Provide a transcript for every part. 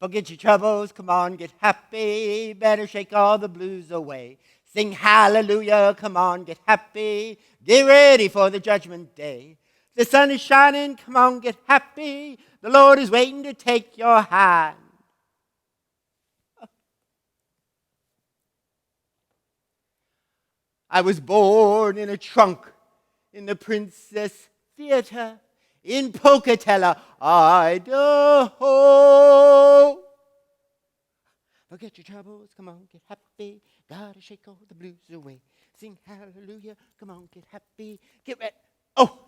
Forget your troubles, come on, get happy. Better shake all the blues away. Sing hallelujah, come on, get happy. Get ready for the judgment day. The sun is shining, come on, get happy. The Lord is waiting to take your hand. I was born in a trunk in the Princess Theatre in Pocatello, Idaho. Forget your troubles, come on, get happy. Gotta shake all the blues away. Sing hallelujah, come on, get happy. Get ready. Oh,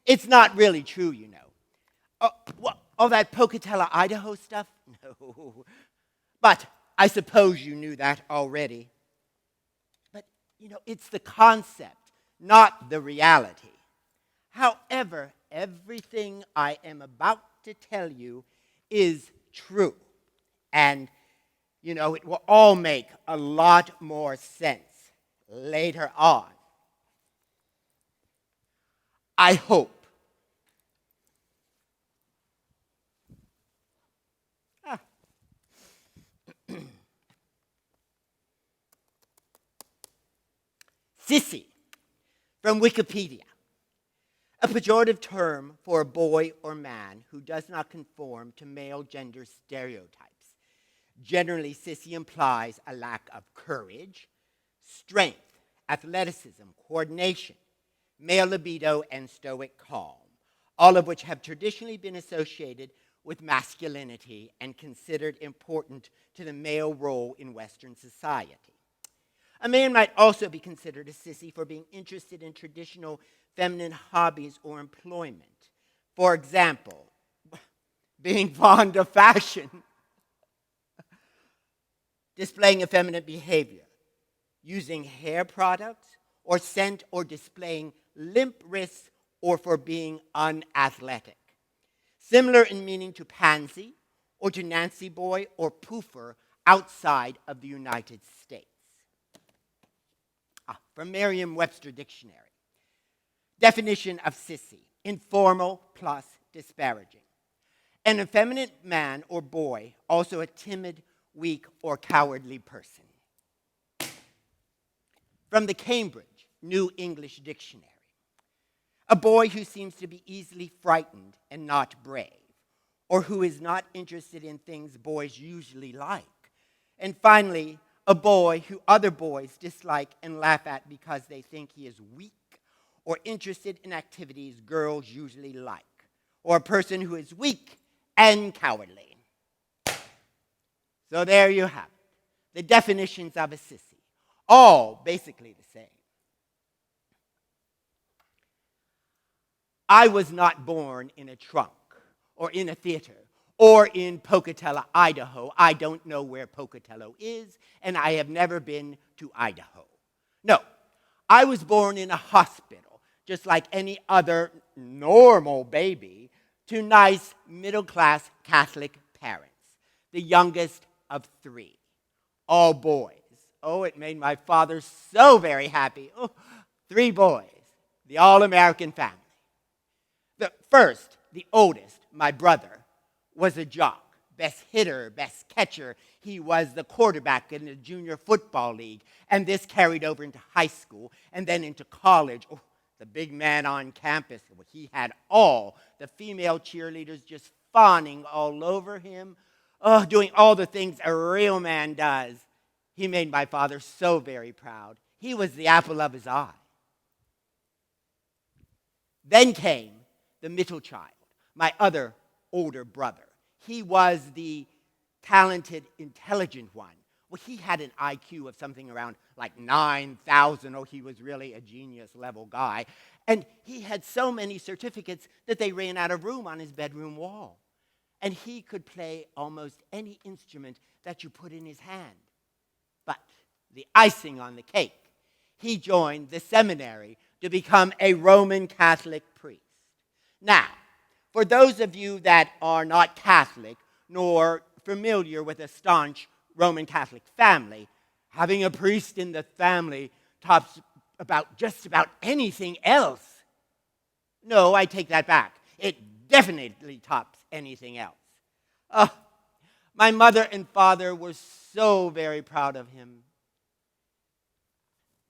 it's not really true, you know. All that Pocatello, Idaho stuff? No. But I suppose you knew that already. But, you know, it's the concept, not the reality. However, everything I am about to tell you is true. And, you know, it will all make a lot more sense later on. I hope. Sissy, from Wikipedia. A pejorative term for a boy or man who does not conform to male gender stereotypes. Generally, sissy implies a lack of courage, strength, athleticism, coordination, male libido, and stoic calm, all of which have traditionally been associated with masculinity and considered important to the male role in Western society. A man might also be considered a sissy for being interested in traditional feminine hobbies or employment. For example, being fond of fashion, displaying effeminate behavior, using hair products or scent, or displaying limp wrists, or for being unathletic. Similar in meaning to pansy or to Nancy boy or poofer outside of the United States. From Merriam-Webster Dictionary. Definition of sissy: informal plus disparaging. An effeminate man or boy, also a timid, weak, or cowardly person. From the Cambridge New English Dictionary. A boy who seems to be easily frightened and not brave, or who is not interested in things boys usually like. And finally, a boy who other boys dislike and laugh at because they think he is weak or interested in activities girls usually like, or a person who is weak and cowardly. So there you have it, the definitions of a sissy, all basically the same. I was not born in a trunk or in a theater or in Pocatello, Idaho. I don't know where Pocatello is, and I have never been to Idaho. No, I was born in a hospital, just like any other normal baby, to nice middle-class Catholic parents, the youngest of 3, all boys. Oh, it made my father so very happy. Oh, 3 boys, the all-American family. The first, the oldest, my brother, was a jock, best hitter, best catcher. He was the quarterback in the junior football league, and this carried over into high school and then into college. Oh, the big man on campus, he had all the female cheerleaders just fawning all over him, doing all the things a real man does. He made my father so very proud. He was the apple of his eye. Then came the middle child, my other older brother. He was the talented, intelligent one. Well, he had an IQ of something around like 9,000. Oh, he was really a genius level guy. And he had so many certificates that they ran out of room on his bedroom wall. And he could play almost any instrument that you put in his hand. But the icing on the cake, he joined the seminary to become a Roman Catholic priest. Now, for those of you that are not Catholic nor familiar with a staunch Roman Catholic family, having a priest in the family tops about just about anything else. No, I take that back. It definitely tops anything else. My mother and father were so very proud of him.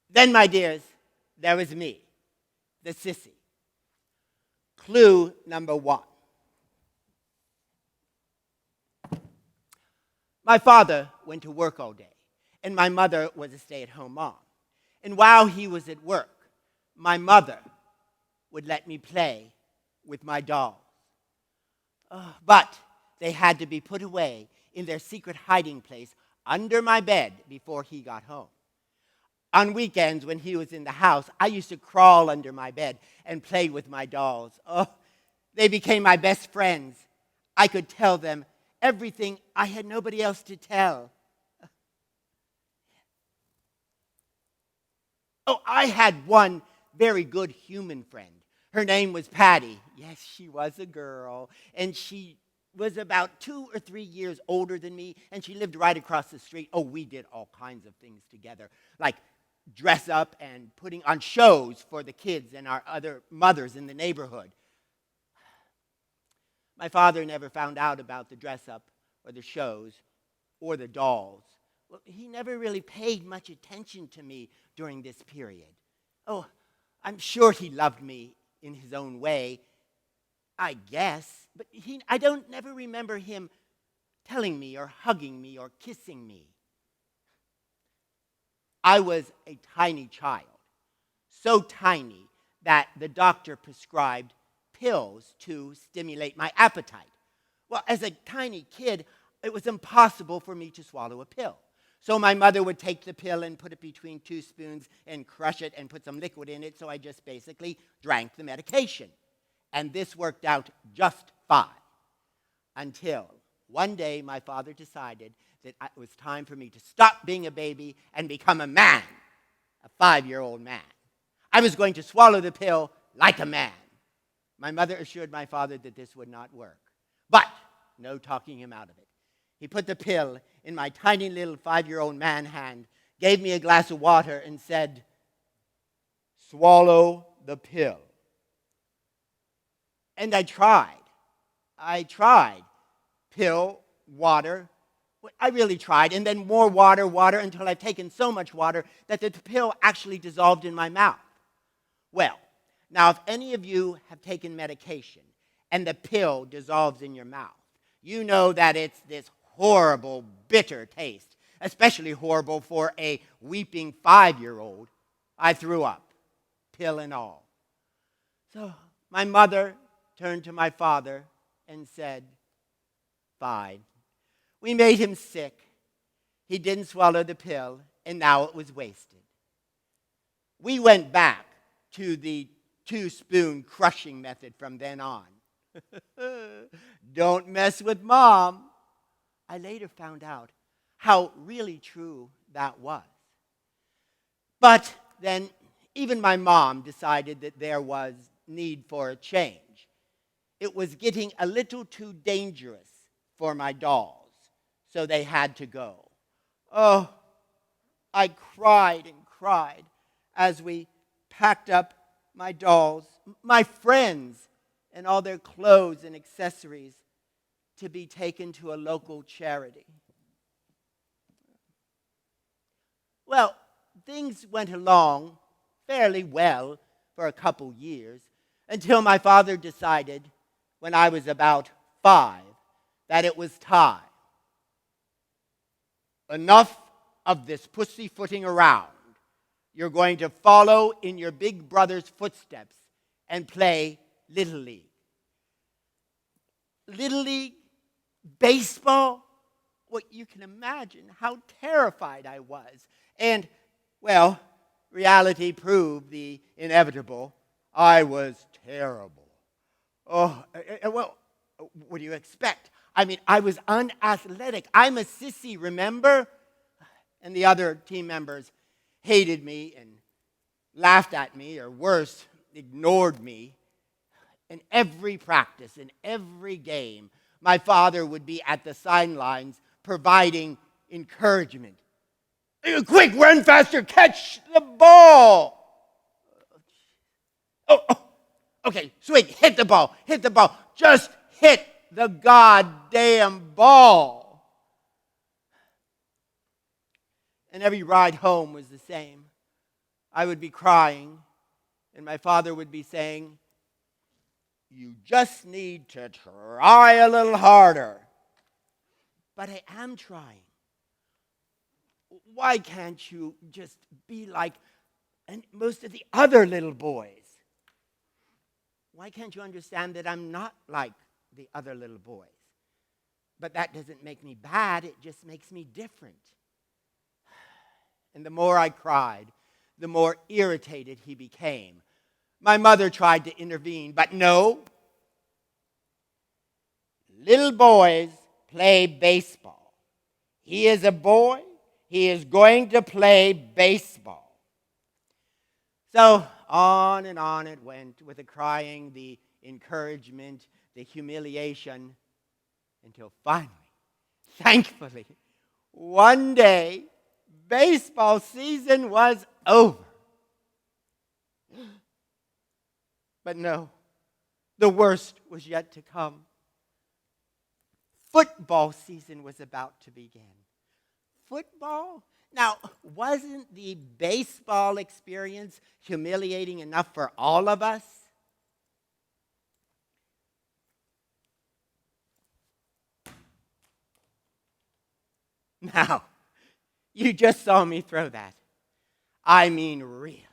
Then, my dears, there was me, the sissy. Clue number 1. My father went to work all day, and my mother was a stay-at-home mom. And while he was at work, my mother would let me play with my dolls. But they had to be put away in their secret hiding place under my bed before he got home. On weekends, when he was in the house, I used to crawl under my bed and play with my dolls. They became my best friends. I could tell them everything I had nobody else to tell. I had one very good human friend. Her name was Patty. Yes, she was a girl. And she was about 2 or 3 years older than me, and she lived right across the street. We did all kinds of things together, like dress up and putting on shows for the kids and our other mothers in the neighborhood. My father never found out about the dress up or the shows or the dolls. Well, he never really paid much attention to me during this period. I'm sure he loved me in his own way, I guess, but I don't never remember him telling me or hugging me or kissing me. I was a tiny child, so tiny that the doctor prescribed pills to stimulate my appetite. Well, as a tiny kid, it was impossible for me to swallow a pill. So my mother would take the pill and put it between 2 spoons and crush it and put some liquid in it, so I just basically drank the medication. And this worked out just fine. Until one day my father decided that it was time for me to stop being a baby and become a man, a 5-year-old man. I was going to swallow the pill like a man. My mother assured my father that this would not work, but no talking him out of it. He put the pill in my tiny little 5-year-old man hand, gave me a glass of water, and said, "Swallow the pill." And I tried. Pill, water. I really tried. And then more water, until I've taken so much water that the pill actually dissolved in my mouth. Well, now if any of you have taken medication and the pill dissolves in your mouth, you know that it's this horrible, bitter taste, especially horrible for a weeping 5-year-old. I threw up, pill and all. So my mother turned to my father and said, "Fine." We made him sick. He didn't swallow the pill, and now it was wasted. We went back to the 2-spoon crushing method from then on. Don't mess with Mom. I later found out how really true that was. But then even my mom decided that there was need for a change. It was getting a little too dangerous for my dolls, so they had to go. I cried and cried as we packed up my dolls, my friends, and all their clothes and accessories to be taken to a local charity. Well, things went along fairly well for a couple years until my father decided, when I was about 5, that it was time. Enough of this pussyfooting around. You're going to follow in your big brother's footsteps and play Little League. Little League? Baseball? Well, you can imagine how terrified I was. And, well, reality proved the inevitable. I was terrible. Well, what do you expect? I mean, I was unathletic. I'm a sissy, remember? And the other team members hated me and laughed at me, or worse, ignored me. In every practice, in every game, my father would be at the sidelines providing encouragement. "Quick, run faster, catch the ball." Okay, swing, hit the ball, just hit the goddamn ball. And every ride home was the same. I would be crying, and my father would be saying, "You just need to try a little harder." But I am trying. Why can't you just be like most of the other little boys? Why can't you understand that I'm not like the other little boys? But that doesn't make me bad, it just makes me different. And the more I cried, the more irritated he became. My mother tried to intervene, but no. Little boys play baseball. He is a boy. He is going to play baseball. So on and on it went with the crying, the encouragement, the humiliation, until finally, thankfully, one day, baseball season was over. But no, the worst was yet to come. Football season was about to begin. Football? Now, wasn't the baseball experience humiliating enough for all of us? Now, you just saw me throw that. I mean, really.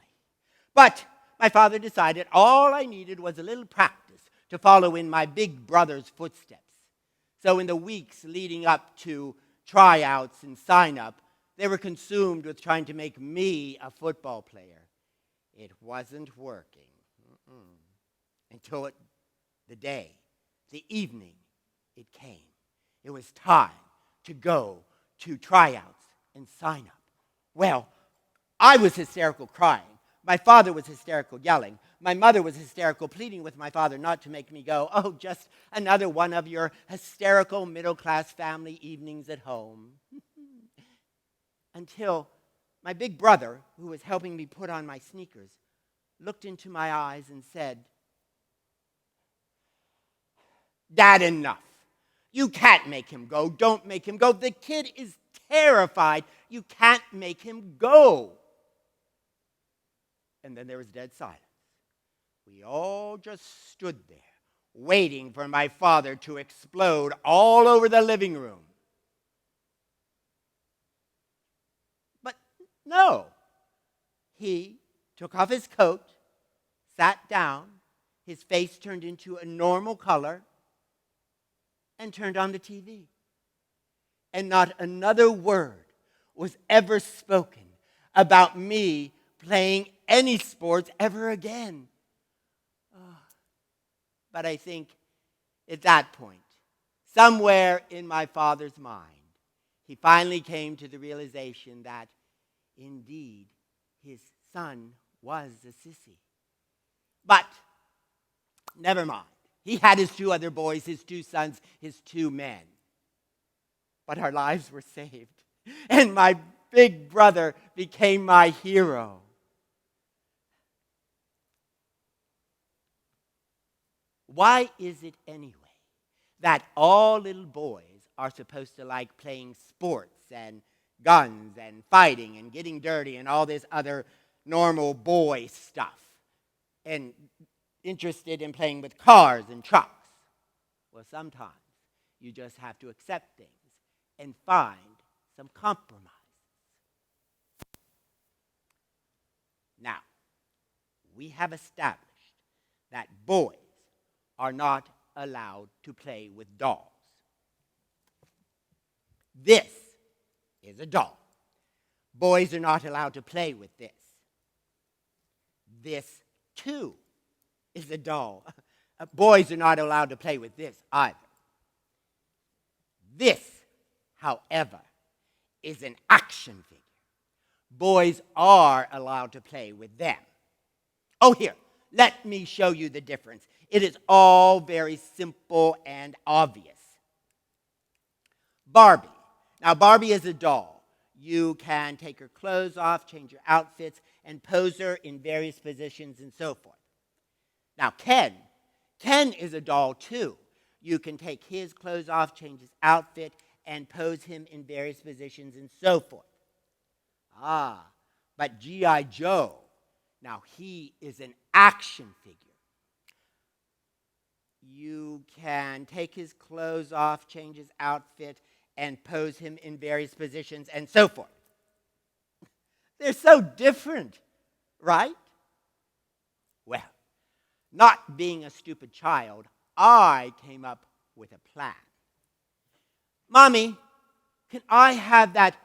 But my father decided all I needed was a little practice to follow in my big brother's footsteps. So in the weeks leading up to tryouts and sign-up, they were consumed with trying to make me a football player. It wasn't working. Until the evening, it came. It was time to go to tryouts and sign up. Well, I was hysterical crying. My father was hysterical yelling. My mother was hysterical pleading with my father not to make me go. Oh, just another one of your hysterical middle-class family evenings at home. Until my big brother, who was helping me put on my sneakers, looked into my eyes and said, "Dad, enough. You can't make him go. Don't make him go. The kid is terrified. You can't make him go." And then there was dead silence. We all just stood there, waiting for my father to explode all over the living room. But no. He took off his coat, sat down, his face turned into a normal color, and turned on the TV. And not another word was ever spoken about me playing any sports ever again. But I think at that point, somewhere in my father's mind, he finally came to the realization that indeed his son was a sissy. But never mind. He had his two other boys, his two sons, his two men. But our lives were saved. And my big brother became my hero. Why is it anyway that all little boys are supposed to like playing sports and guns and fighting and getting dirty and all this other normal boy stuff, and interested in playing with cars and trucks? Well, sometimes you just have to accept things and find some compromise. Now, we have established that boys are not allowed to play with dolls. This is a doll. Boys are not allowed to play with this. This, too, is a doll. Boys are not allowed to play with this either. This, however, is an action figure. Boys are allowed to play with them. Oh, here, let me show you the difference. It is all very simple and obvious. Barbie. Now, Barbie is a doll. You can take her clothes off, change her outfits, and pose her in various positions and so forth. Now, Ken is a doll too. You can take his clothes off, change his outfit, and pose him in various positions and so forth. Ah, but G.I. Joe, now he is an action figure. You can take his clothes off, change his outfit, and pose him in various positions, and so forth. They're so different, right? Well, not being a stupid child, I came up with a plan. Mommy, can I have that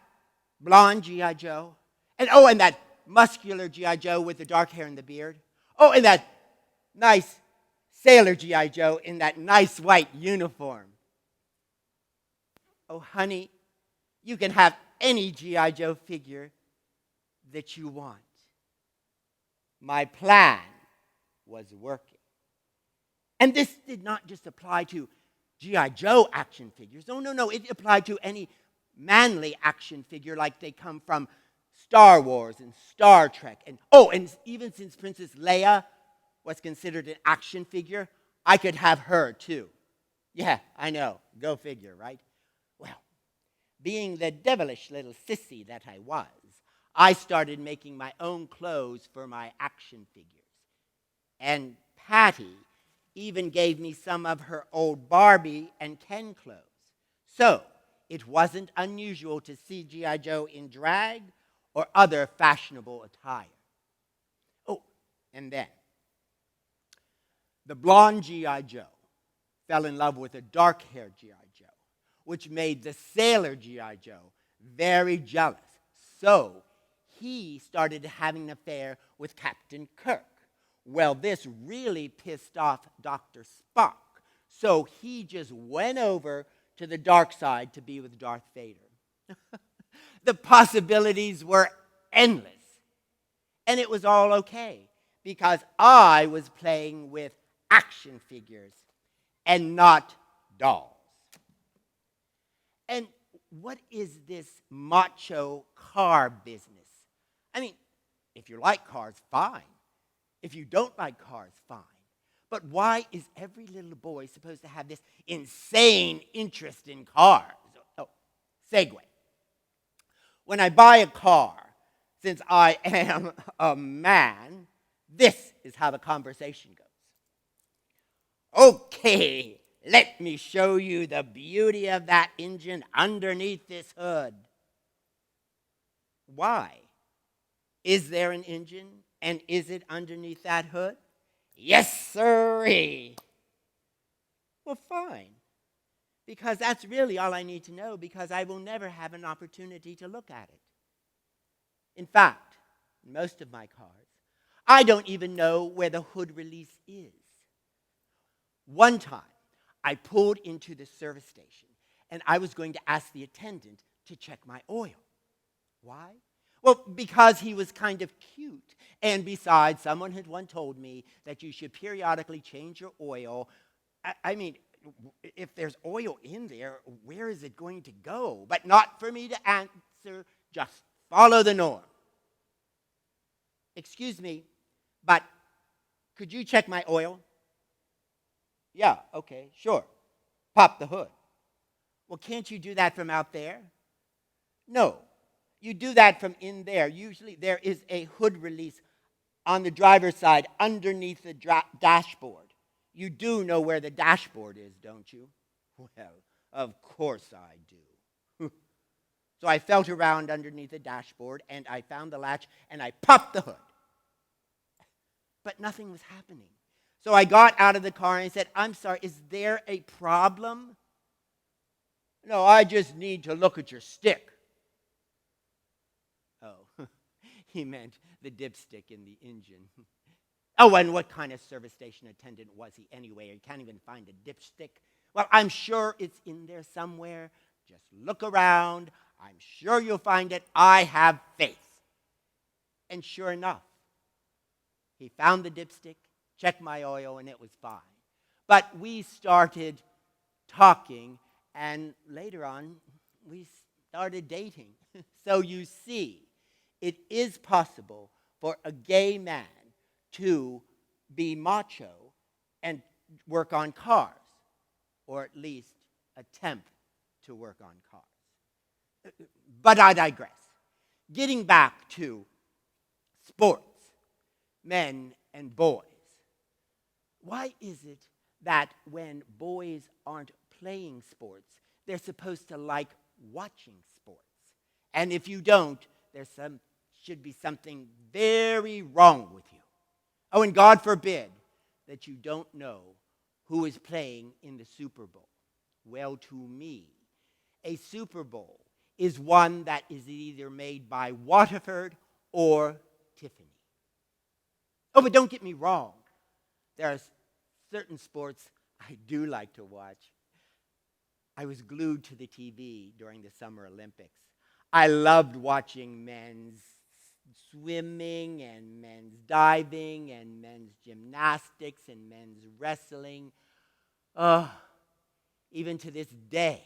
blonde G.I. Joe? And that muscular G.I. Joe with the dark hair and the beard? Oh, and that nice sailor G.I. Joe in that nice white uniform. Oh, honey, you can have any G.I. Joe figure that you want. My plan was working. And this did not just apply to G.I. Joe action figures. No. It applied to any manly action figure like they come from Star Wars and Star Trek. And even since Princess Leia was considered an action figure, I could have her too. Yeah, I know. Go figure, right? Well, being the devilish little sissy that I was, I started making my own clothes for my action figures. And Patty even gave me some of her old Barbie and Ken clothes. So, it wasn't unusual to see G.I. Joe in drag or other fashionable attire. Oh, and then, the blonde G.I. Joe fell in love with a dark-haired G.I. Joe, which made the sailor G.I. Joe very jealous. So, he started having an affair with Captain Kirk. Well, this really pissed off Dr. Spock. So he just went over to the dark side to be with Darth Vader. The possibilities were endless. And it was all okay, because I was playing with action figures and not dolls. And what is this macho car business? I mean, if you like cars, fine. If you don't like cars, fine. But why is every little boy supposed to have this insane interest in cars? Oh, segue. When I buy a car, since I am a man, this is how the conversation goes. Okay, let me show you the beauty of that engine underneath this hood. Why? Is there an engine, and is it underneath that hood? Yes, sirree. Well, fine. Because that's really all I need to know, because I will never have an opportunity to look at it. In fact, in most of my cars, I don't even know where the hood release is. One time, I pulled into the service station, and I was going to ask the attendant to check my oil. Why? Well, because he was kind of cute. And besides, someone had once told me that you should periodically change your oil. I mean, if there's oil in there, where is it going to go? But not for me to answer, just follow the norm. Excuse me, but could you check my oil? Yeah, okay, sure. Pop the hood. Well, can't you do that from out there? No. You do that from in there. Usually there is a hood release on the driver's side underneath the dashboard. You do know where the dashboard is, don't you? Well, of course I do. So I felt around underneath the dashboard, and I found the latch, and I popped the hood. But nothing was happening. So I got out of the car and I said, I'm sorry, is there a problem? No, I just need to look at your stick. Oh, he meant the dipstick in the engine. Oh, and what kind of service station attendant was he anyway? You can't even find a dipstick. Well, I'm sure it's in there somewhere. Just look around. I'm sure you'll find it. I have faith. And sure enough, he found the dipstick, checked my oil, and it was fine. But we started talking, and later on, we started dating. So you see, it is possible for a gay man to be macho and work on cars, or at least attempt to work on cars. But I digress. getting back to sports, men and boys, why is it that when boys aren't playing sports, they're supposed to like watching sports? And if you don't, should be something very wrong with you. Oh, and God forbid that you don't know who is playing in the Super Bowl. Well, to me, a Super Bowl is one that is either made by Waterford or Tiffany. Oh, but don't get me wrong. There are certain sports I do like to watch. I was glued to the TV during the Summer Olympics. I loved watching men's swimming and men's diving and men's gymnastics and men's wrestling. Even to this day,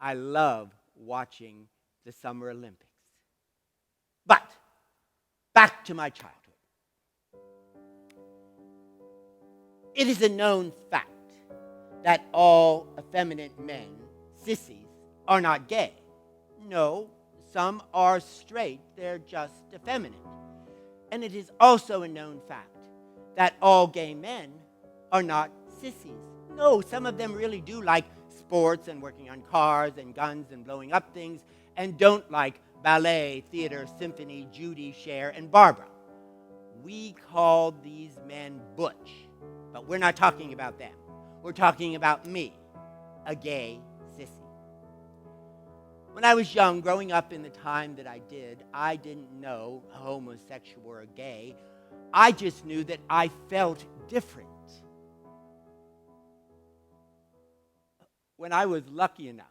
I love watching the Summer Olympics. But back to my childhood. It is a known fact that all effeminate men, sissies, are not gay. No, some are straight, they're just effeminate. And it is also a known fact that all gay men are not sissies. No, some of them really do like sports and working on cars and guns and blowing up things, and don't like ballet, theater, symphony, Judy, Cher, and Barbara. We call these men butch, but we're not talking about them. We're talking about me, a gay sissy. When I was young, growing up in the time that I didn't know homosexual or gay. I just knew that I felt different. When I was lucky enough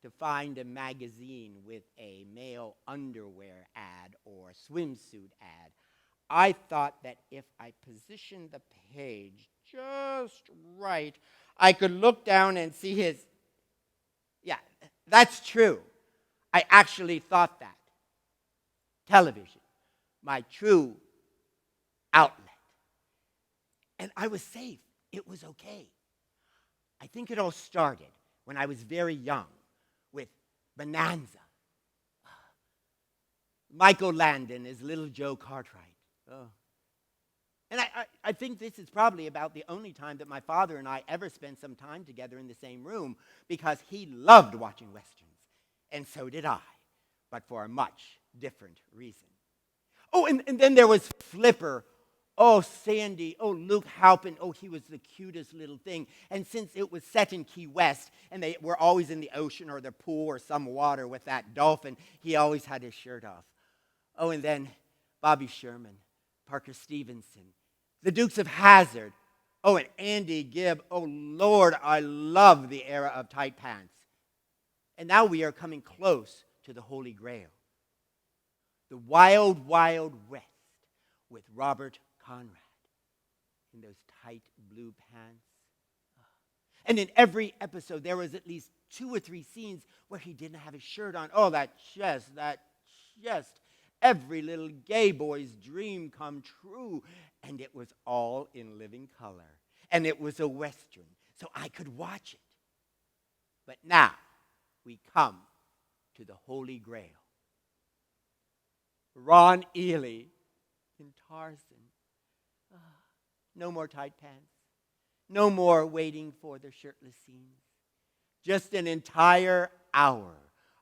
to find a magazine with a male underwear ad or swimsuit ad, I thought that if I positioned the page just right, I could look down and see his... Yeah, that's true. I actually thought that. Television, my true outlet. And I was safe. It was okay. I think it all started when I was very young with Bonanza. Michael Landon as Little Joe Cartwright. Oh. And I think this is probably about the only time that my father and I ever spent some time together in the same room, because he loved watching Westerns, and so did I, but for a much different reason. Oh, and then there was Flipper. Oh, Sandy. Oh, Luke Halpin. Oh, he was the cutest little thing. And since it was set in Key West, and they were always in the ocean or the pool or some water with that dolphin, he always had his shirt off. Oh, and then Bobby Sherman, Parker Stevenson, the Dukes of Hazzard. Oh, and Andy Gibb. Oh, Lord, I love the era of tight pants. And now we are coming close to the Holy Grail. The Wild, Wild West with Robert Conrad in those tight blue pants. And in every episode, there was at least 2 or 3 scenes where he didn't have his shirt on. Oh, that chest. Every little gay boy's dream come true. And it was all in living color. And it was a Western, so I could watch it. But now we come to the Holy Grail. Ron Ely in Tarzan. No more tight pants. No more waiting for the shirtless scenes. Just an entire hour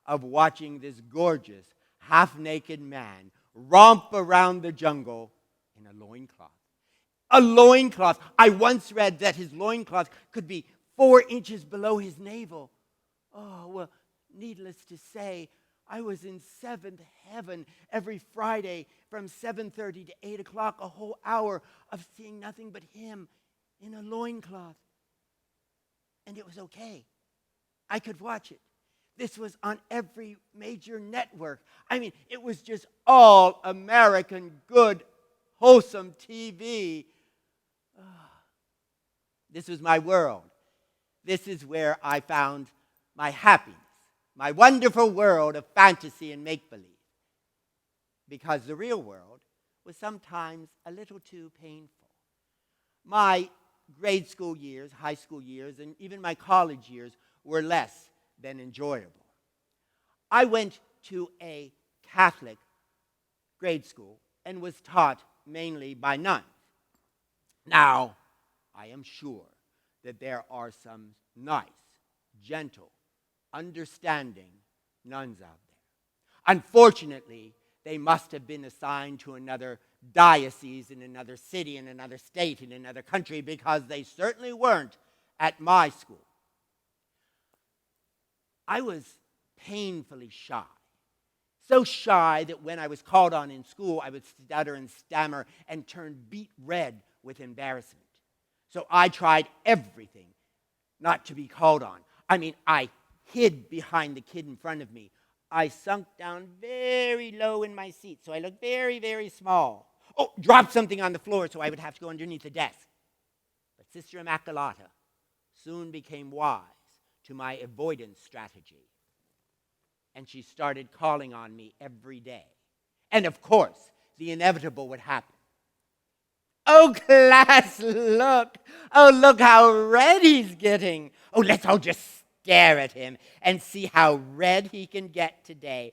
of watching this gorgeous, half-naked man romp around the jungle in a loincloth. A loincloth. I once read that his loincloth could be 4 inches below his navel. Oh, well, needless to say, I was in 7th heaven every Friday from 7:30 to 8 o'clock, a whole hour of seeing nothing but him in a loincloth. And it was okay. I could watch it. This was on every major network. I mean, it was just all American, good, wholesome TV. This was my world. This is where I found my happiness, my wonderful world of fantasy and make-believe. Because the real world was sometimes a little too painful. My grade school years, high school years, and even my college years were less than enjoyable. I went to a Catholic grade school and was taught mainly by nuns. Now, I am sure that there are some nice, gentle, understanding nuns out there. Unfortunately, they must have been assigned to another diocese in another city, in another state, in another country, because they certainly weren't at my school. I was painfully shy. So shy that when I was called on in school, I would stutter and stammer and turn beet red with embarrassment. So I tried everything not to be called on. I hid behind the kid in front of me. I sunk down very low in my seat, so I looked very, very small. Oh, dropped something on the floor, so I would have to go underneath the desk. But Sister Immaculata soon became wise to my avoidance strategy. And she started calling on me every day. And of course, the inevitable would happen. Oh, class, look. Oh, look how red he's getting. Oh, let's all just stare at him and see how red he can get today.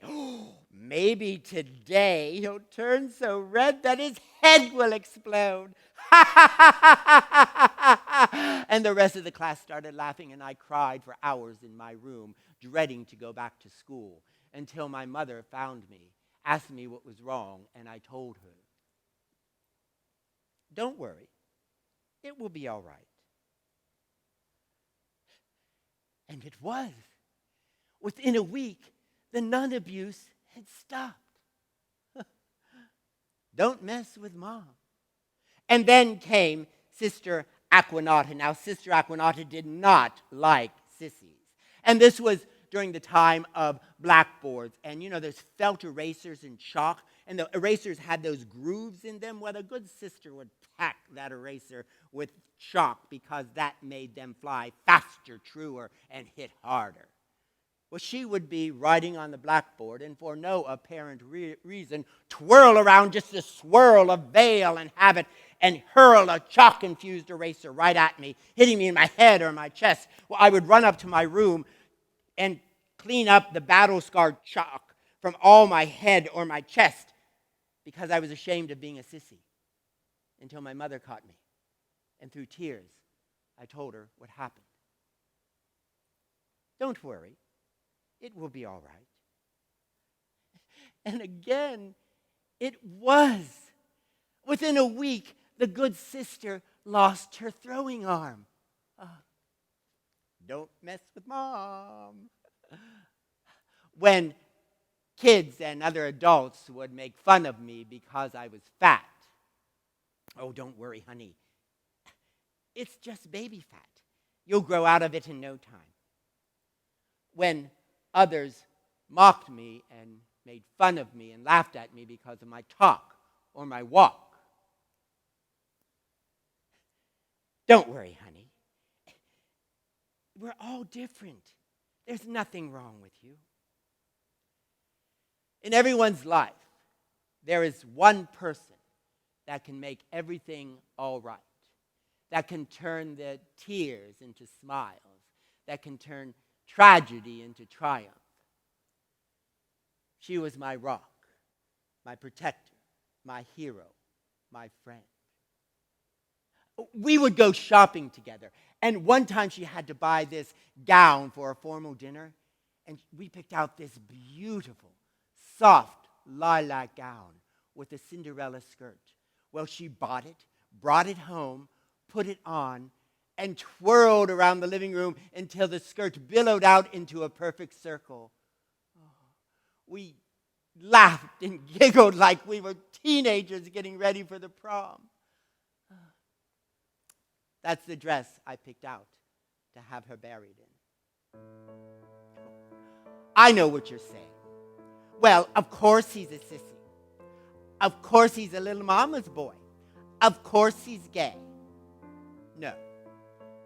Maybe today he'll turn so red that his head will explode. And the rest of the class started laughing, and I cried for hours in my room, dreading to go back to school, until my mother found me, asked me what was wrong, and I told her. Don't worry, it will be all right. And it was. Within a week, the nun abuse had stopped. Don't mess with Mom. And then came Sister Aquinata. Now, Sister Aquinata did not like sissies. And this was during the time of blackboards. And those felt erasers and chalk. And the erasers had those grooves in them. Well, a good sister would pack that eraser with chalk because that made them fly faster, truer, and hit harder. Well, she would be writing on the blackboard and for no apparent reason twirl around just a swirl of veil and habit and hurl a chalk-infused eraser right at me, hitting me in my head or my chest. Well, I would run up to my room and clean up the battle-scarred chalk from all my head or my chest because I was ashamed of being a sissy, until my mother caught me. And through tears, I told her what happened. Don't worry. It will be all right. And again, it was. Within a week, the good sister lost her throwing arm. Don't mess with Mom. When kids and other adults would make fun of me because I was fat. Oh, don't worry, honey. It's just baby fat. You'll grow out of it in no time. When others mocked me and made fun of me and laughed at me because of my talk or my walk. Don't worry, honey. We're all different. There's nothing wrong with you. In everyone's life, there is one person that can make everything all right, that can turn the tears into smiles, that can turn tragedy into triumph. She was my rock, my protector, my hero, my friend. We would go shopping together, and one time she had to buy this gown for a formal dinner, and we picked out this beautiful, soft lilac gown with a Cinderella skirt. Well, she bought it, brought it home, put it on, and twirled around the living room until the skirt billowed out into a perfect circle. We laughed and giggled like we were teenagers getting ready for the prom. That's the dress I picked out to have her buried in. I know what you're saying. Well, of course he's a sissy. Of course he's a little mama's boy. Of course he's gay. No,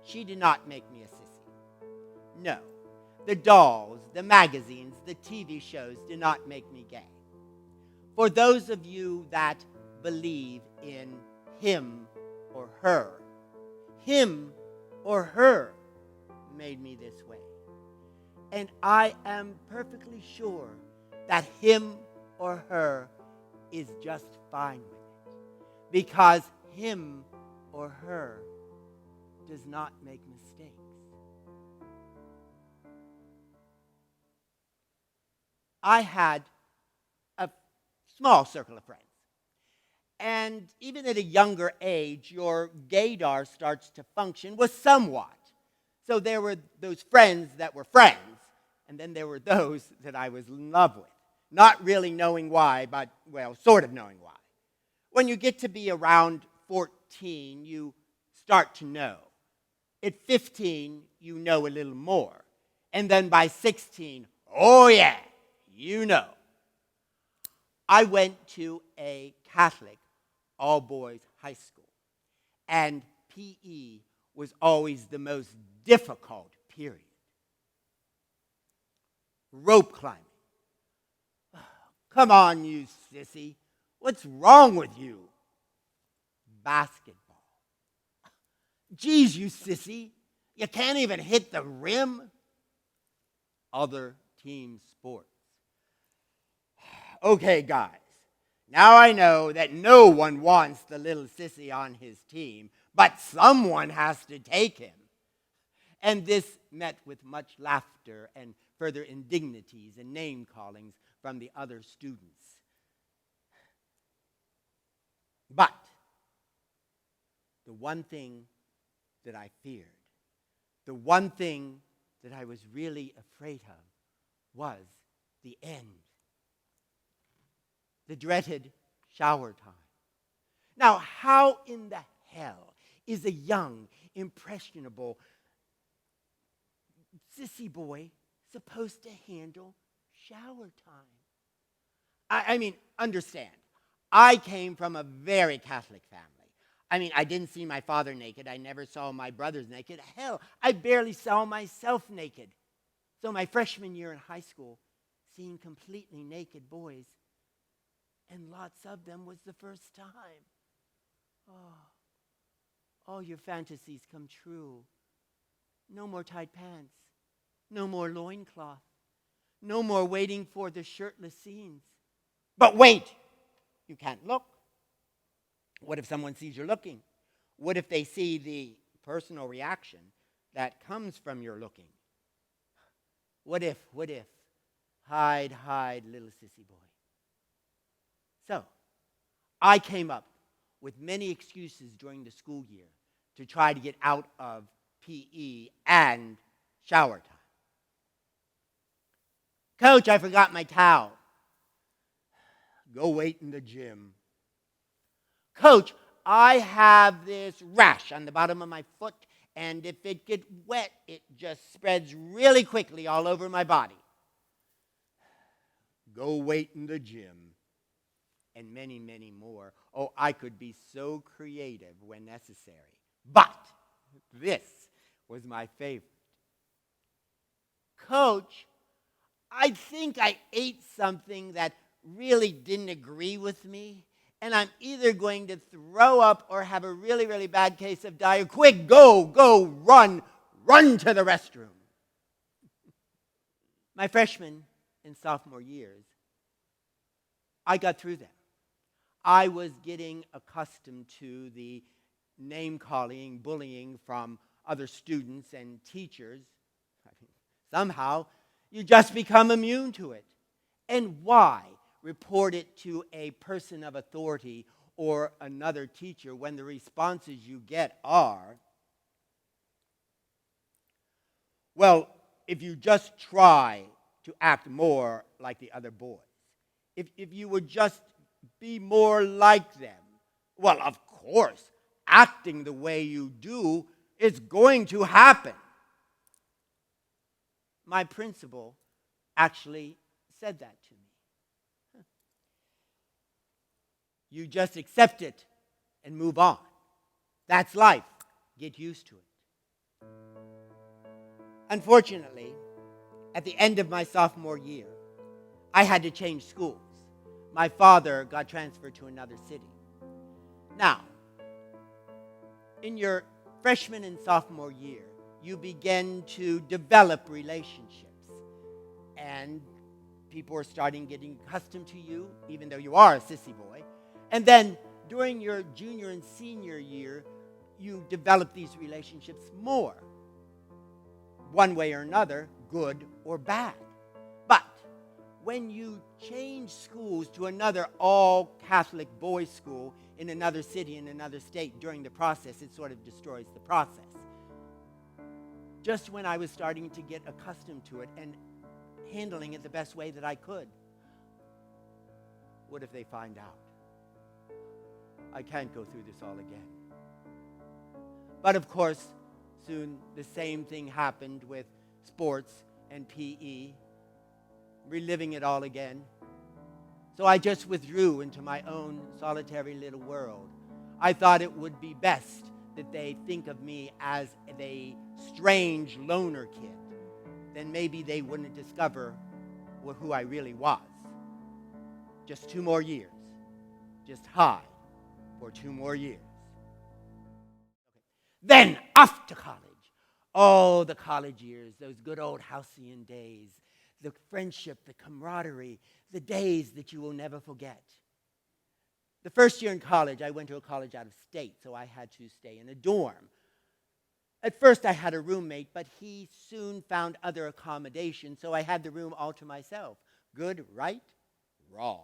she did not make me a sissy. No, the dolls, the magazines, the TV shows did not make me gay. For those of you that believe in him or her made me this way. And I am perfectly sure that him or her is just fine with it, because him or her does not make mistakes. I had a small circle of friends. And even at a younger age, your gaydar starts to function with somewhat. So there were those friends that were friends, and then there were those that I was in love with. Not really knowing why, but, well, sort of knowing why. When you get to be around 14, you start to know. At 15, you know a little more. And then by 16, oh yeah, you know. I went to a Catholic all-boys high school, and PE was always the most difficult period. Rope climbing. Come on, you sissy. What's wrong with you? Basketball. Geez, you sissy. You can't even hit the rim. Other team sports. Okay, guys. Now I know that no one wants the little sissy on his team, but someone has to take him. And this met with much laughter and further indignities and name-callings from the other students. But the one thing that I feared, the one thing that I was really afraid of, was the end. The dreaded shower time. Now, how in the hell is a young, impressionable sissy boy supposed to handle shower time? I mean, understand, I came from a very Catholic family. I mean, I didn't see my father naked. I never saw my brothers naked. Hell, I barely saw myself naked. So my freshman year in high school, seeing completely naked boys, and lots of them, was the first time. Oh, all your fantasies come true. No more tight pants. No more loincloth. No more waiting for the shirtless scenes. But wait, you can't look. What if someone sees you're looking? What if they see the personal reaction that comes from your looking? What if? Hide, little sissy boy. So, I came up with many excuses during the school year to try to get out of PE and shower time. Coach, I forgot my towel. Go wait in the gym. Coach, I have this rash on the bottom of my foot, and if it gets wet, it just spreads really quickly all over my body. Go wait in the gym. And many, many more. Oh, I could be so creative when necessary. But this was my favorite. Coach, I think I ate something that really didn't agree with me, and I'm either going to throw up or have a really, really bad case of diarrhea. Quick, go, run to the restroom. My freshman and sophomore years, I got through them. I was getting accustomed to the name-calling, bullying from other students and teachers. Somehow, you just become immune to it. And why report it to a person of authority or another teacher when the responses you get are, well, if you just try to act more like the other boys, if you would just be more like them. Well, of course, acting the way you do is going to happen. My principal actually said that to me. You just accept it and move on. That's life. Get used to it. Unfortunately, at the end of my sophomore year, I had to change schools. My father got transferred to another city. Now, in your freshman and sophomore year, you begin to develop relationships. And people are starting getting accustomed to you, even though you are a sissy boy. And then during your junior and senior year, you develop these relationships more, one way or another, good or bad. But when you change schools to another all-Catholic boys' school in another city, in another state, during the process, it sort of destroys the process. Just when I was starting to get accustomed to it and handling it the best way that I could, what if they find out? I can't go through this all again. But of course, soon the same thing happened with sports and PE, reliving it all again. So I just withdrew into my own solitary little world. I thought it would be best that they think of me as a strange loner kid. Then maybe they wouldn't discover who I really was. Just 2 more years. Just hide for 2 more years. Then off to college. Oh, the college years, those good old halcyon days, the friendship, the camaraderie, the days that you will never forget. The first year in college, I went to a college out of state, so I had to stay in a dorm. At first, I had a roommate, but he soon found other accommodations, so I had the room all to myself. Good, right? Wrong.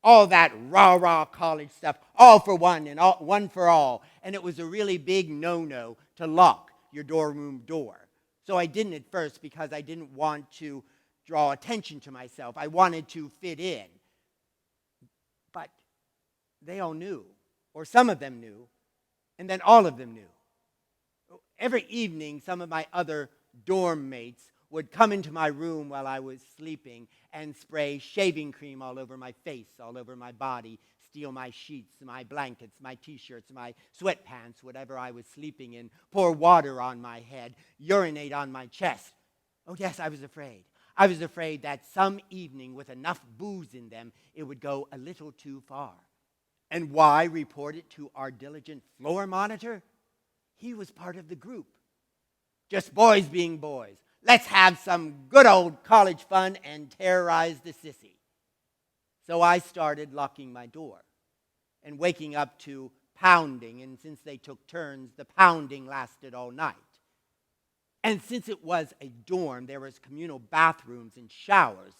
All that rah-rah college stuff, all for one and one for all. And it was a really big no-no to lock your dorm room door. So I didn't at first because I didn't want to draw attention to myself. I wanted to fit in. But they all knew, or some of them knew, and then all of them knew. Every evening, some of my other dorm mates would come into my room while I was sleeping and spray shaving cream all over my face, all over my body, steal my sheets, my blankets, my T-shirts, my sweatpants, whatever I was sleeping in, pour water on my head, urinate on my chest. Oh, yes, I was afraid. I was afraid that some evening with enough booze in them, it would go a little too far. And why report it to our diligent floor monitor? He was part of the group. Just boys being boys. Let's have some good old college fun and terrorize the sissy. So I started locking my door and waking up to pounding. And since they took turns, the pounding lasted all night. And since it was a dorm, there was communal bathrooms and showers.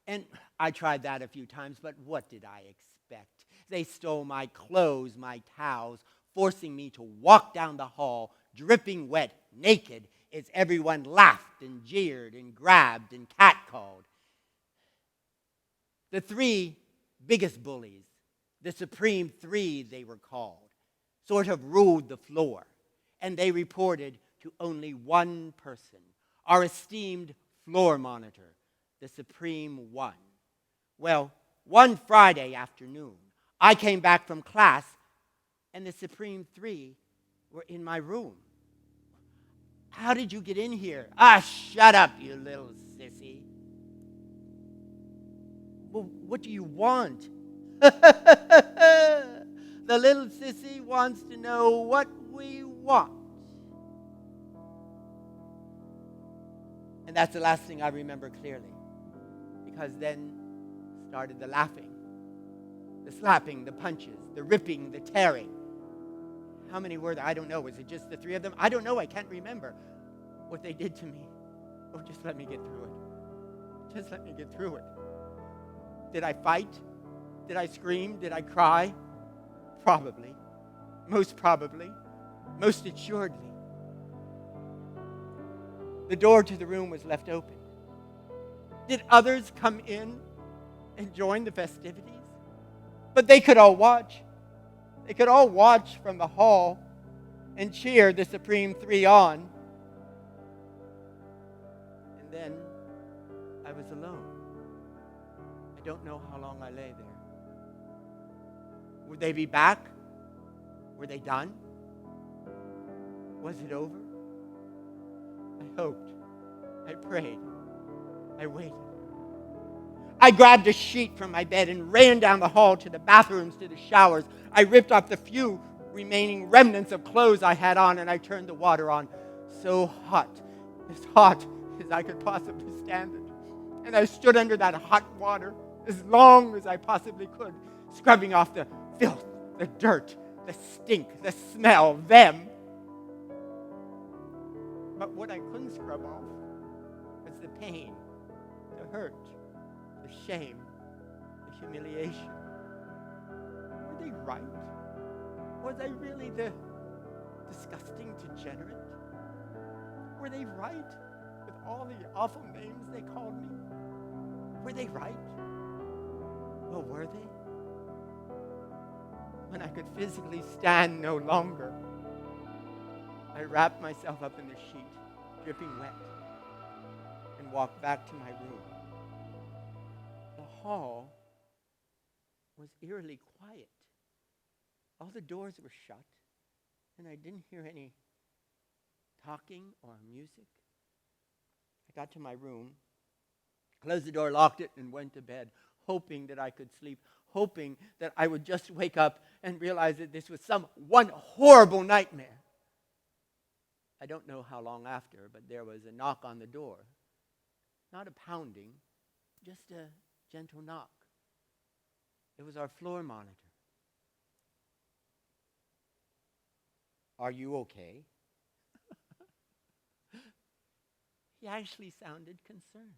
And I tried that a few times, but what did I expect? They stole my clothes, my towels, forcing me to walk down the hall, dripping wet, naked, as everyone laughed and jeered and grabbed and catcalled. The 3 biggest bullies, the Supreme 3 they were called, sort of ruled the floor. And they reported to only one person, our esteemed floor monitor, the Supreme 1. Well, one Friday afternoon, I came back from class, and the Supreme 3 were in my room. How did you get in here? Shut up, you little sissy. Well, what do you want? The little sissy wants to know what we want. And that's the last thing I remember clearly. Because then started the laughing, the slapping, the punches, the ripping, the tearing. How many were there? I don't know. Was it just the 3 of them? I don't know. I can't remember what they did to me. Oh, just let me get through it. Just let me get through it. Did I fight? Did I scream? Did I cry? Probably. Most probably. Most assuredly. The door to the room was left open. Did others come in and join the festivities? But they could all watch. They could all watch from the hall and cheer the Supreme 3 on. And then I was alone. I don't know how long I lay there. Would they be back? Were they done? Was it over? I hoped. I prayed. I waited. I grabbed a sheet from my bed and ran down the hall to the bathrooms, to the showers. I ripped off the few remaining remnants of clothes I had on, and I turned the water on so hot as I could possibly stand it. And I stood under that hot water as long as I possibly could, scrubbing off the filth, the dirt, the stink, the smell, them. But what I couldn't scrub off was the pain, the hurt, the shame, the humiliation. Were they right? Was I really the disgusting degenerate? Were they right with all the awful names they called me? Were they right? Well, were they? When I could physically stand no longer, I wrapped myself up in the sheet, dripping wet, and walked back to my room. The hall was eerily quiet. All the doors were shut, and I didn't hear any talking or music. I got to my room, closed the door, locked it, and went to bed, hoping that I could sleep, hoping that I would just wake up and realize that this was one horrible nightmare. I don't know how long after, but there was a knock on the door. Not a pounding, just a gentle knock. It was our floor monitor. Are you okay? He actually sounded concerned.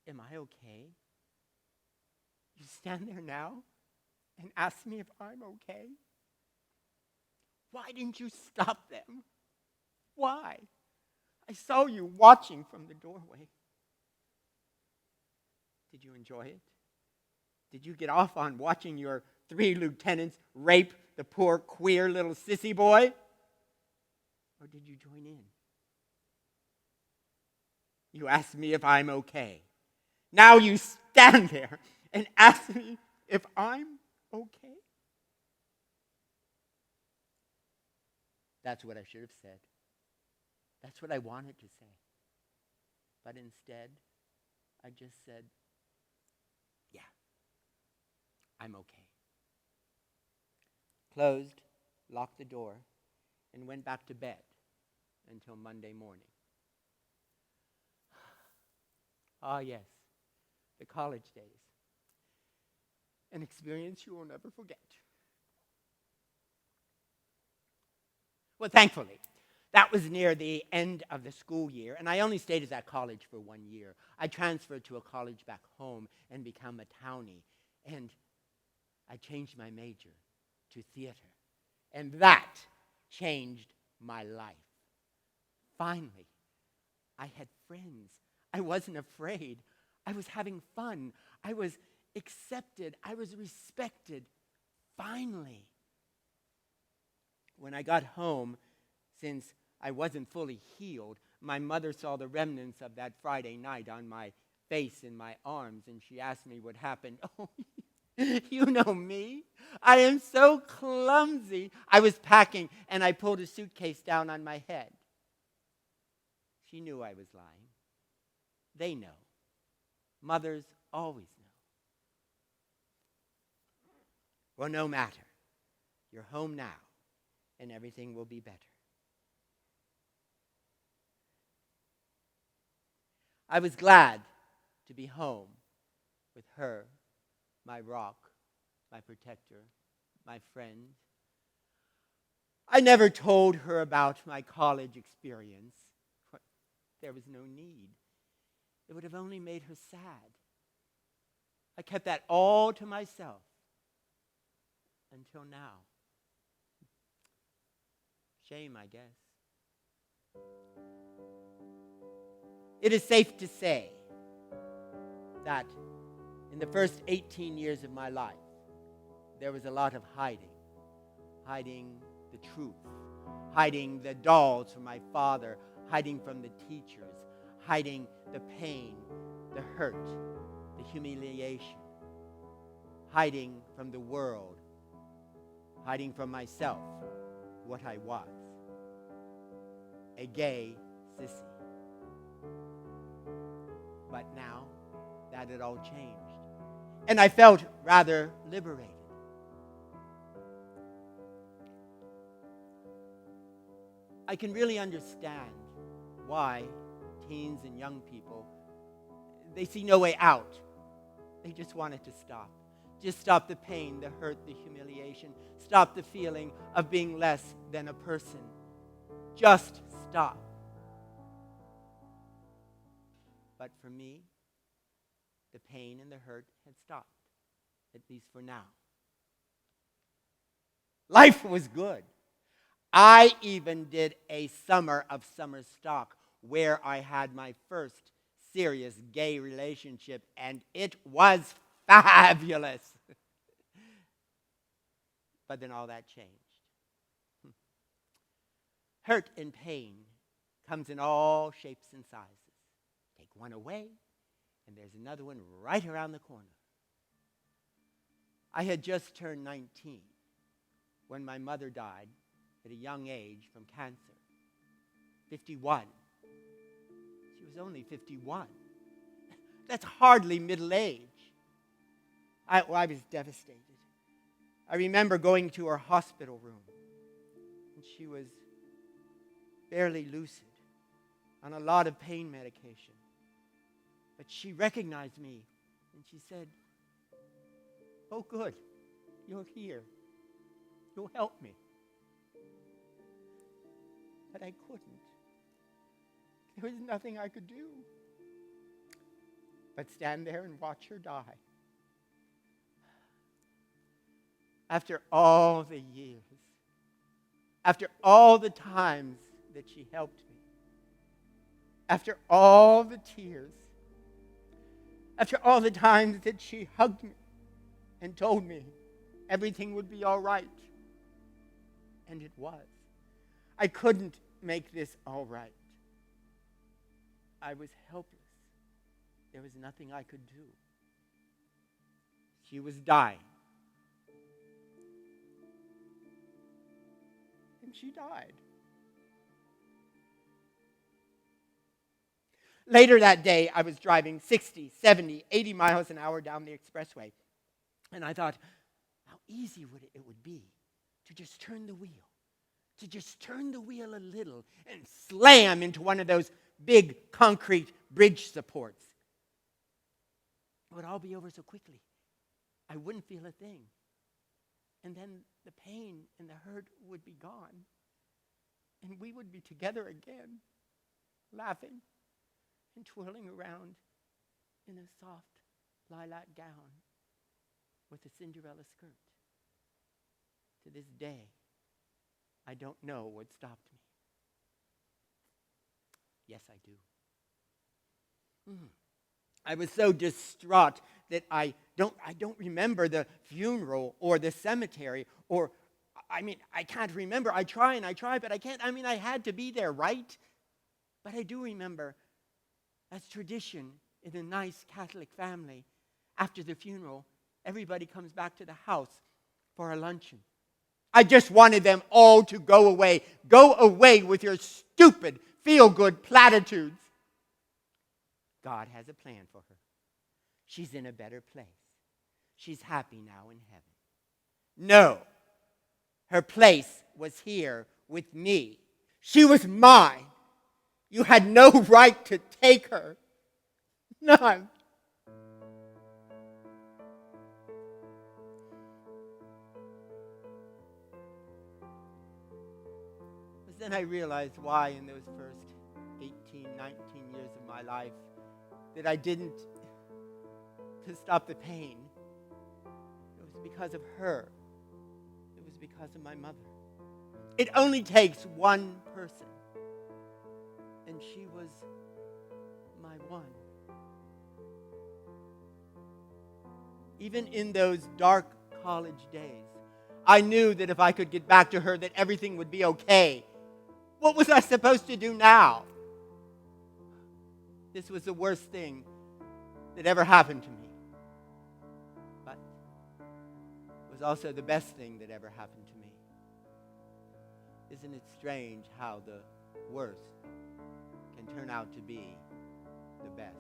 Am I okay? You stand there now and ask me if I'm okay? Why didn't you stop them? Why? I saw you watching from the doorway. Did you enjoy it? Did you get off on watching your 3 lieutenants rape the poor queer little sissy boy? Or did you join in? You asked me if I'm okay. Now you stand there and ask me if I'm okay? That's what I should have said. That's what I wanted to say. But instead, I just said, yeah, I'm okay. Closed, locked the door, and went back to bed until Monday morning. Ah, yes, the college days. An experience you will never forget. Well, thankfully, that was near the end of the school year, and I only stayed at that college for 1 year. I transferred to a college back home and became a townie, and I changed my major to theater, and that changed my life. Finally, I had friends. I wasn't afraid. I was having fun. I was accepted. I was respected. Finally. When I got home, since I wasn't fully healed, my mother saw the remnants of that Friday night on my face and my arms, and she asked me what happened. Oh, you know me. I am so clumsy. I was packing, and I pulled a suitcase down on my head. She knew I was lying. They know. Mothers always know. Well, no matter. You're home now, and everything will be better. I was glad to be home with her, my rock, my protector, my friend. I never told her about my college experience. There was no need. It would have only made her sad. I kept that all to myself until now. Shame, I guess. It is safe to say that in the first 18 years of my life, there was a lot of hiding. Hiding the truth. Hiding the dolls from my father. Hiding from the teachers. Hiding the pain, the hurt, the humiliation. Hiding from the world. Hiding from myself, what I was. A gay sissy. But now, that had all changed. And I felt rather liberated. I can really understand why teens and young people, they see no way out. They just want it to stop. Just stop the pain, the hurt, the humiliation. Stop the feeling of being less than a person. Just stop. But for me, the pain and the hurt had stopped, at least for now. Life was good. I even did a summer of summer stock where I had my first serious gay relationship, and it was fabulous. But then all that changed. Hurt and pain comes in all shapes and sizes. Take one away, and there's another one right around the corner. I had just turned 19 when my mother died at a young age from cancer. 51. She was only 51. That's hardly middle age. I was devastated. I remember going to her hospital room, and she was barely lucid on a lot of pain medication. But she recognized me, and she said, "Oh, good, you're here. You'll help me." But I couldn't. There was nothing I could do but stand there and watch her die. After all the years, after all the times that she helped me, after all the tears, after all the times that she hugged me and told me everything would be all right, and it was. I couldn't make this all right. I was helpless. There was nothing I could do. She was dying. And she died. Later that day, I was driving 60, 70, 80 miles an hour down the expressway. And I thought, how easy it would be to just turn the wheel. To just turn the wheel a little and slam into one of those big concrete bridge supports. It would all be over so quickly. I wouldn't feel a thing. And then the pain and the hurt would be gone. And we would be together again, laughing and twirling around in a soft lilac gown with a Cinderella skirt. To this day, I don't know what stopped me. Yes, I do. I was so distraught that I don't remember the funeral or the cemetery, or, I can't remember. I try, but I can't. I had to be there, right? But I do remember, as tradition in a nice Catholic family, after the funeral, everybody comes back to the house for a luncheon. I just wanted them all to go away. Go away with your stupid, feel-good platitudes. God has a plan for her. She's in a better place. She's happy now in heaven. No, her place was here with me. She was mine. You had no right to take her. None. But then I realized why in those first 18, 19 years of my life that I didn't to stop the pain. It was because of her. It was because of my mother. It only takes one person. And she was my one. Even in those dark college days, I knew that if I could get back to her, that everything would be okay. What was I supposed to do now? This was the worst thing that ever happened to me. But it was also the best thing that ever happened to me. Isn't it strange how the worst can turn out to be the best?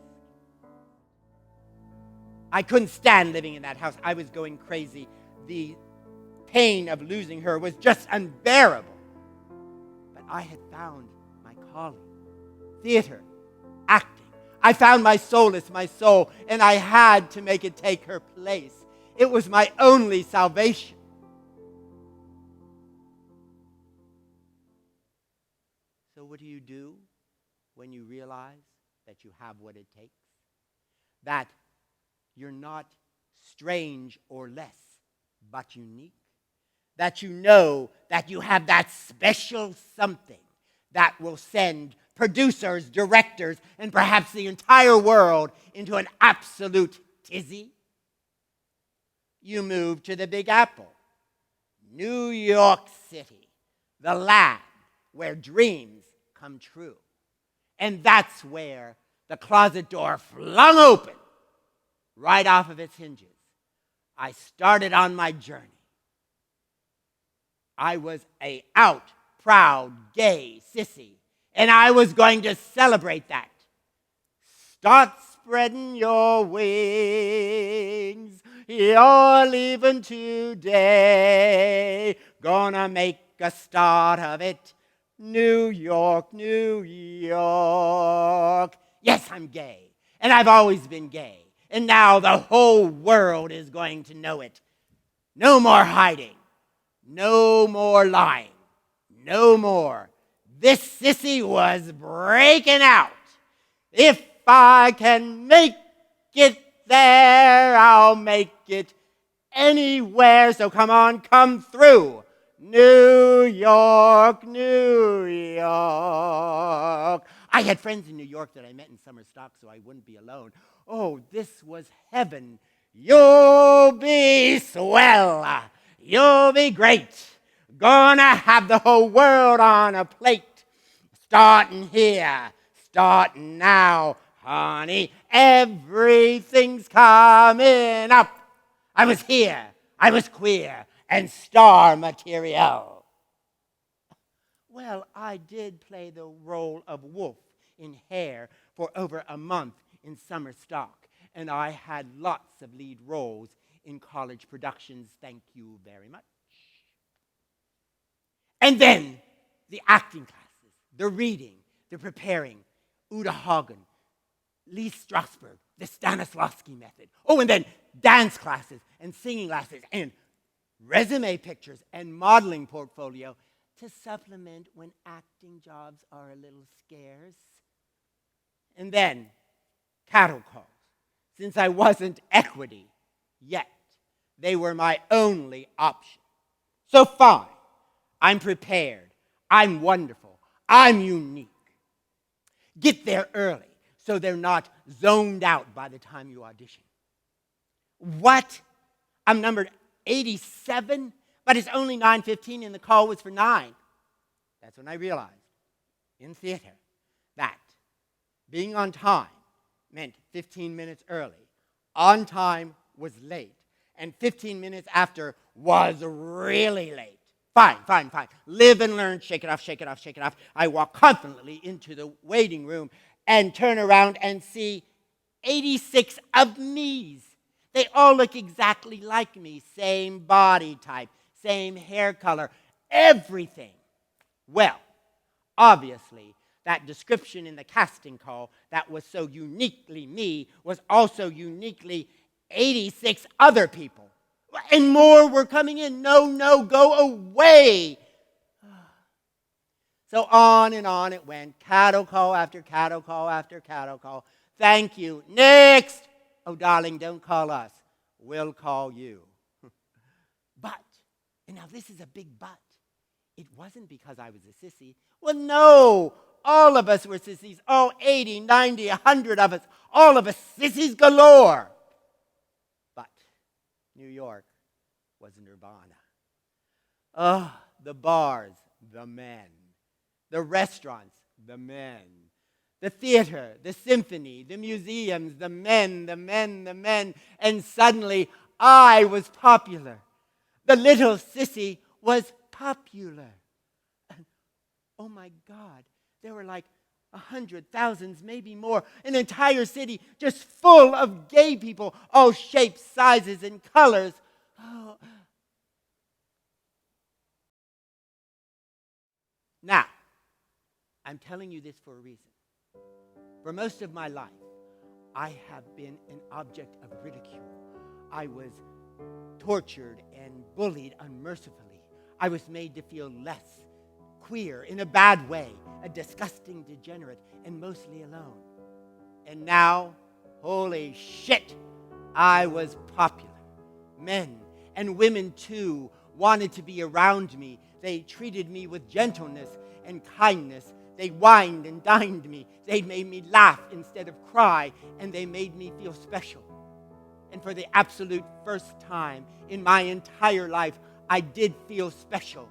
I couldn't stand living in that house. I was going crazy. The pain of losing her was just unbearable. But I had found my calling. Theater. I found my solace, my soul, and I had to make it take her place. It was my only salvation. So what do you do when you realize that you have what it takes? That you're not strange or less, but unique? That you know that you have that special something that will send producers, directors, and perhaps the entire world into an absolute tizzy? You move to the Big Apple, New York City, the land where dreams come true. And that's where the closet door flung open, right off of its hinges. I started on my journey. I was a out, proud, gay sissy, and I was going to celebrate that. Start spreading your wings. You're leaving today. Gonna make a start of it. New York, New York. Yes, I'm gay, and I've always been gay, and now the whole world is going to know it. No more hiding. No more lying. No more. This sissy was breaking out. If I can make it there, I'll make it anywhere. So come on, come through. New York, New York. I had friends in New York that I met in summer stock so I wouldn't be alone. Oh, this was heaven. You'll be swell. You'll be great. Gonna have the whole world on a plate. Starting here, starting now, honey. Everything's coming up. I was here, I was queer, and star material. Well, I did play the role of Wolf in Hair for over a month in summer stock, and I had lots of lead roles in college productions. Thank you very much. And then the acting classes, the reading, the preparing, Uta Hagen, Lee Strasberg, the Stanislavski method. Oh, and then dance classes and singing classes and resume pictures and modeling portfolio to supplement when acting jobs are a little scarce. And then cattle calls. Since I wasn't equity yet, they were my only option. So fine, I'm prepared, I'm wonderful, I'm unique. Get there early so they're not zoned out by the time you audition. What? I'm numbered 87, but it's only 9:15 and the call was for 9. That's when I realized in theater that being on time meant 15 minutes early. On time was late, and 15 minutes after was really late. Fine. Live and learn, shake it off, shake it off, shake it off. I walk confidently into the waiting room and turn around and see 86 of me's. They all look exactly like me. Same body type, same hair color, everything. Well, obviously, that description in the casting call that was so uniquely me was also uniquely 86 other people. And more were coming in. No, go away. So on and on it went. Cattle call after cattle call after cattle call. Thank you. Next. Oh, darling, don't call us. We'll call you. But, and now this is a big but, it wasn't because I was a sissy. Well, no. All of us were sissies. Oh, 80, 90, 100 of us. All of us sissies galore. But New York was nirvana. Oh, the bars, the men. The restaurants, the men. The theater, the symphony, the museums, the men. And suddenly, I was popular. The little sissy was popular. And, oh my God, there were like 100, thousands, maybe more. An entire city just full of gay people, all shapes, sizes, and colors. Oh. Now, I'm telling you this for a reason. For most of my life, I have been an object of ridicule. I was tortured and bullied unmercifully. I was made to feel less, queer, in a bad way, a disgusting degenerate, and mostly alone. And now, holy shit, I was popular. Men and women, too, wanted to be around me. They treated me with gentleness and kindness. They wined and dined me. They made me laugh instead of cry, and they made me feel special. And for the absolute first time in my entire life, I did feel special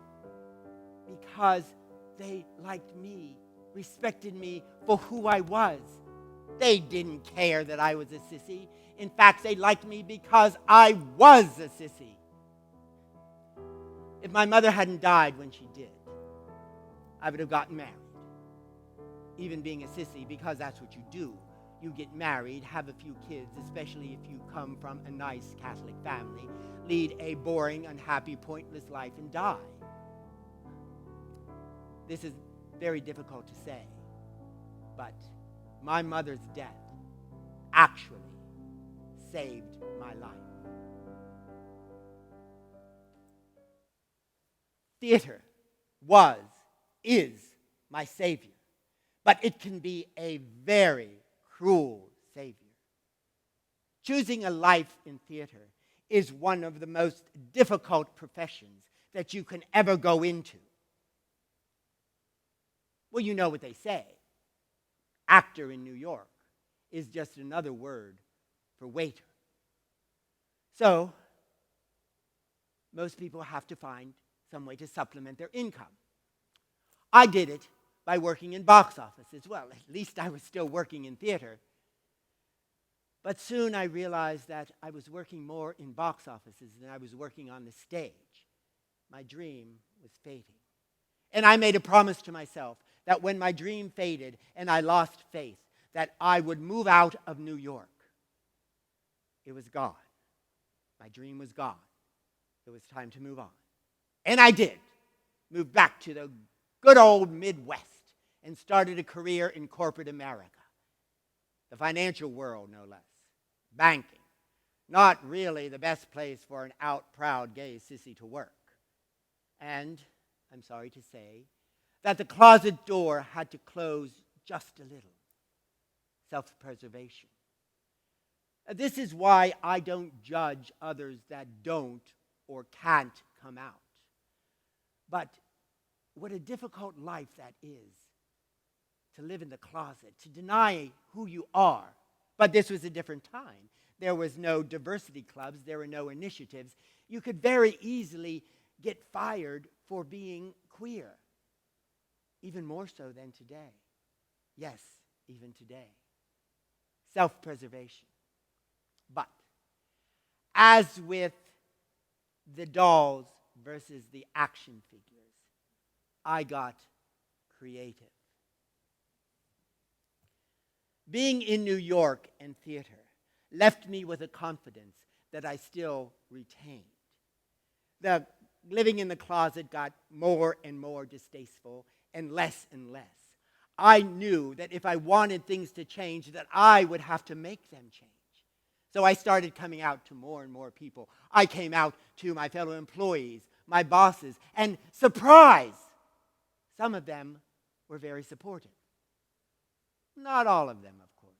because they liked me, respected me for who I was. They didn't care that I was a sissy. In fact, they liked me because I was a sissy. If my mother hadn't died when she did, I would have gotten married. Even being a sissy, because that's what you do. You get married, have a few kids, especially if you come from a nice Catholic family, lead a boring, unhappy, pointless life, and die. This is very difficult to say, but my mother's death actually saved my life. Theater is my savior, but it can be a very cruel savior. Choosing a life in theater is one of the most difficult professions that you can ever go into. Well, you know what they say. Actor in New York is just another word for waiter. So, most people have to find some way to supplement their income. I did it by working in box office as well. At least I was still working in theater. But soon I realized that I was working more in box offices than I was working on the stage. My dream was fading. And I made a promise to myself that when my dream faded and I lost faith, that I would move out of New York. It was gone. My dream was gone. It was time to move on. And I did. Moved back to the good old Midwest and started a career in corporate America. The financial world, no less. Banking. Not really the best place for an out, proud, gay sissy to work. And I'm sorry to say that the closet door had to close just a little. Self-preservation. This is why I don't judge others that don't or can't come out. But what a difficult life that is, to live in the closet, to deny who you are. But this was a different time. There was no diversity clubs. There were no initiatives. You could very easily get fired for being queer. Even more so than today. Yes, even today. Self-preservation. But as with the dolls versus the action figures, I got creative. Being in New York and theater left me with a confidence that I still retained. The living in the closet got more and more distasteful and less. I knew that if I wanted things to change, that I would have to make them change. So I started coming out to more and more people. I came out to my fellow employees, my bosses, and surprise! Some of them were very supportive. Not all of them, of course.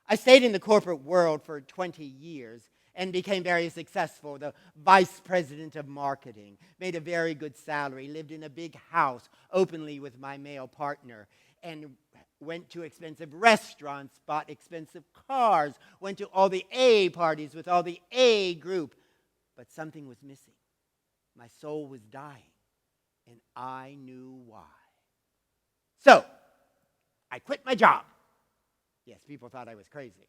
I stayed in the corporate world for 20 years and became very successful. The vice president of marketing, made a very good salary, lived in a big house openly with my male partner, and went to expensive restaurants, bought expensive cars, went to all the A parties with all the A group. But something was missing. My soul was dying, and I knew why. So, I quit my job. Yes, people thought I was crazy.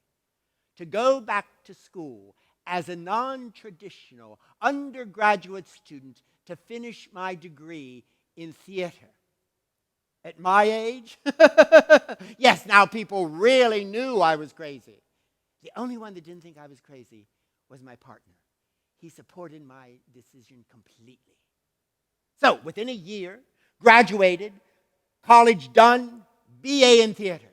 To go back to school as a non-traditional undergraduate student to finish my degree in theater. At my age, yes, now people really knew I was crazy. The only one that didn't think I was crazy was my partner. He supported my decision completely. So, within a year, graduated, college done, BA in theater.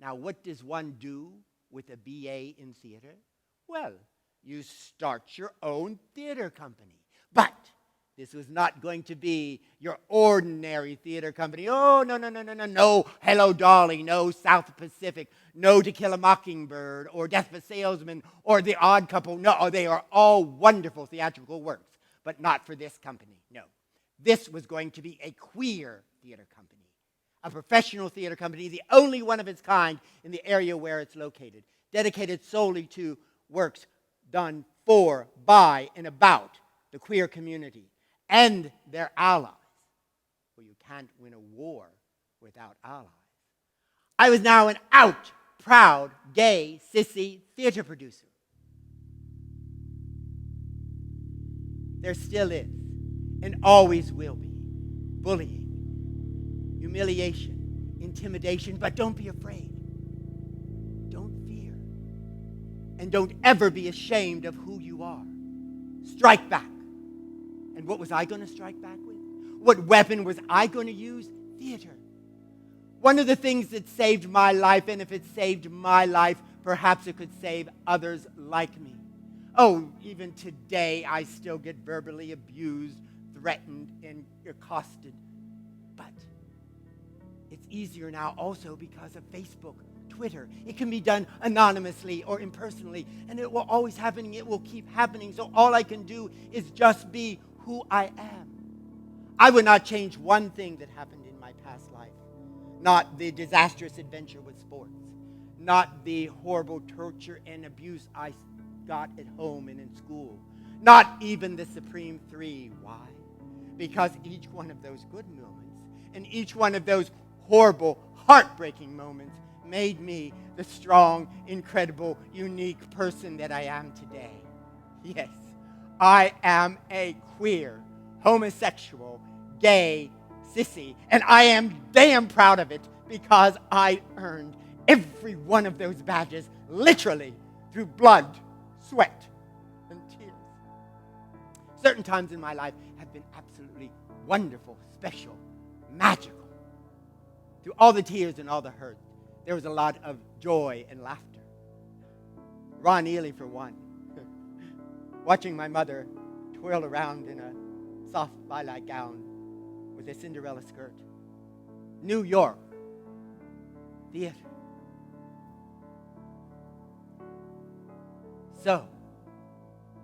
Now, what does one do with a BA in theater? Well, you start your own theater company. But this was not going to be your ordinary theater company. Oh, no, no, no, no, no, no. Hello, Dolly, no South Pacific, no To Kill a Mockingbird, or Death of a Salesman, or The Odd Couple. No, they are all wonderful theatrical works, but not for this company, no. This was going to be a queer theater company, a professional theater company, the only one of its kind in the area where it's located, dedicated solely to works done for, by, and about the queer community and their allies. Well, you can't win a war without allies. I was now an out, proud, gay, sissy theater producer. There still is, and always will be, bullying, humiliation, intimidation, but don't be afraid. Don't fear. And don't ever be ashamed of who you are. Strike back. And what was I going to strike back with? What weapon was I going to use? Theater. One of the things that saved my life, and if it saved my life, perhaps it could save others like me. Oh, even today I still get verbally abused, threatened, and accosted. But it's easier now also because of Facebook, Twitter. It can be done anonymously or impersonally, and it will always happen. It will keep happening. So all I can do is just be who I am. I would not change one thing that happened in my past life. Not the disastrous adventure with sports. Not the horrible torture and abuse I got at home and in school. Not even the Supreme Three. Why? Because each one of those good moments and each one of those horrible, heartbreaking moments made me the strong, incredible, unique person that I am today. Yes, I am a queer, homosexual, gay, sissy, and I am damn proud of it because I earned every one of those badges literally through blood, sweat, and tears. Certain times in my life have been absolutely wonderful, special, magical. Through all the tears and all the hurt, there was a lot of joy and laughter. Ron Ely, for one. Watching my mother twirl around in a soft lilac gown with a Cinderella skirt. New York. Theater. So,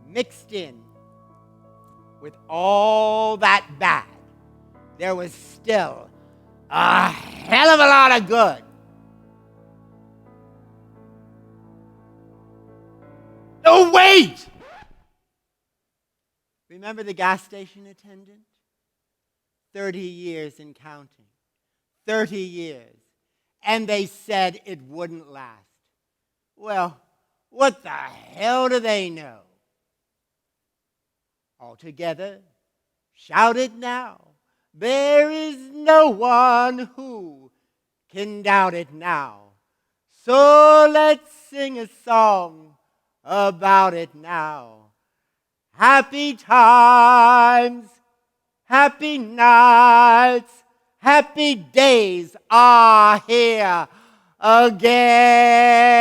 mixed in with all that bad, there was still a hell of a lot of good. Oh, wait! Remember the gas station attendant? 30 years and counting. 30 years. And they said it wouldn't last. Well, what the hell do they know? All together, shout it now. There is no one who can doubt it now. So let's sing a song about it now. Happy times, happy nights, happy days are here again.